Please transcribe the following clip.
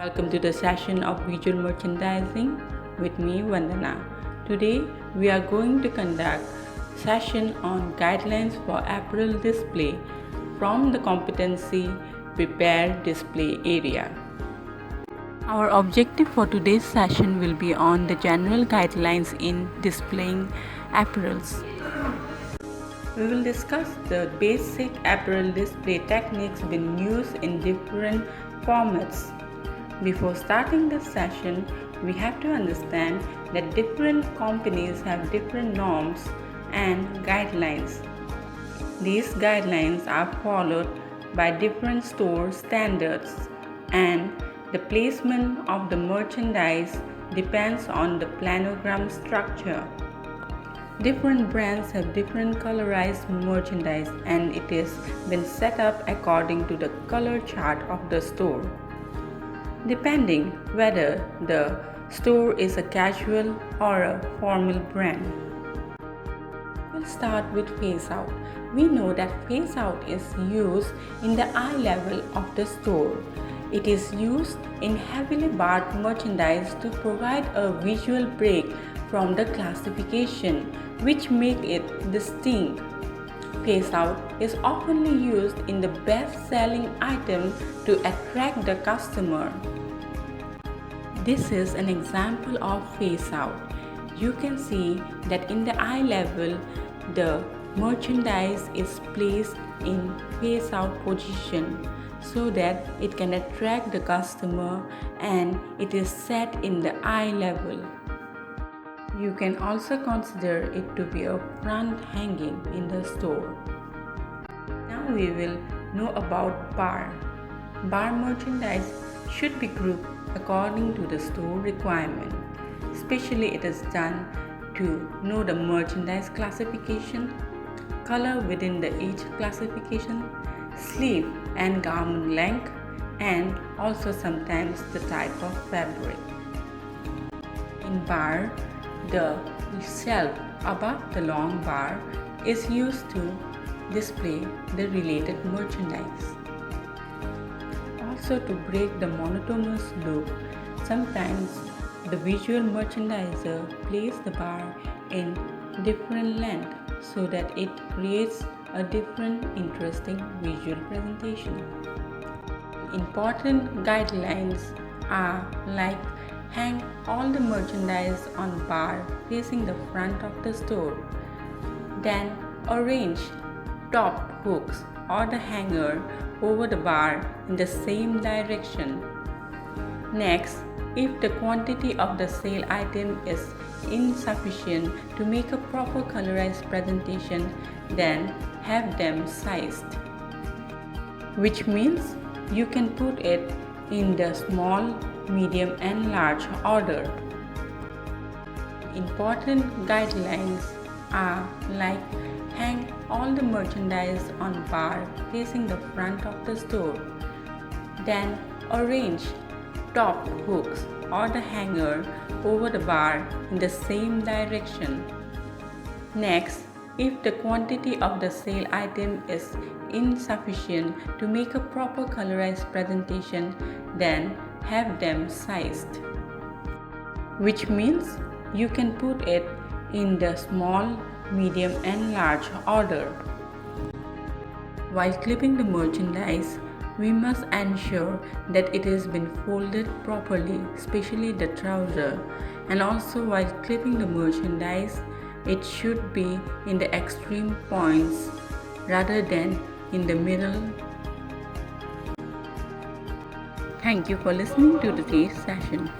Welcome to the session of visual merchandising with me, Vandana. Today we are going to conduct session on guidelines for apparel display from the competency prepare display area. Our objective for today's session will be on the general guidelines in displaying apparels. We will discuss the basic apparel display techniques being used in different formats. Before starting this session, we have to understand that different companies have different norms and guidelines. These guidelines are followed by different store standards, and the placement of the merchandise depends on the planogram structure. Different brands have different colorized merchandise, and it is been set up according to the color chart of the store, depending whether the store is a casual or a formal brand. We'll start with face out. We know that face out is used in the eye level of the store. It is used in heavily barred merchandise to provide a visual break from the classification, which make it distinct. Face out is often used in the best-selling item to attract the customer. This is an example of face out. You can see that in the eye level, the merchandise is placed in face out position so that it can attract the customer, and it is set in the eye level. You can also consider it to be a front hanging in the store. Now we will know about bar. Bar merchandise should be grouped according to the store requirement. Especially it is done to know the merchandise classification, color within each classification, sleeve and garment length, and also sometimes the type of fabric. In bar, the shelf above the long bar is used to display the related merchandise. Also, to break the monotonous look, sometimes the visual merchandiser places the bar in different length so that it creates a different interesting visual presentation. Important guidelines are like hang all the merchandise on bar facing the front of the store. Then arrange top hooks or the hanger over the bar in the same direction. Next, if the quantity of the sale item is insufficient to make a proper colorized presentation, then have them sized, which means you can put it in the small, medium and large order. Important guidelines are like hang all the merchandise on bar facing the front of the store. Then arrange top hooks or the hanger over the bar in the same direction. Next, if the quantity of the sale item is insufficient to make a proper colorized presentation, then have them sized, which means you can put it in the small, medium and large order. While clipping the merchandise, we must ensure that it has been folded properly, especially the trouser, and also while clipping the merchandise, it should be in the extreme points rather than in the middle. Thank you for listening to today's session.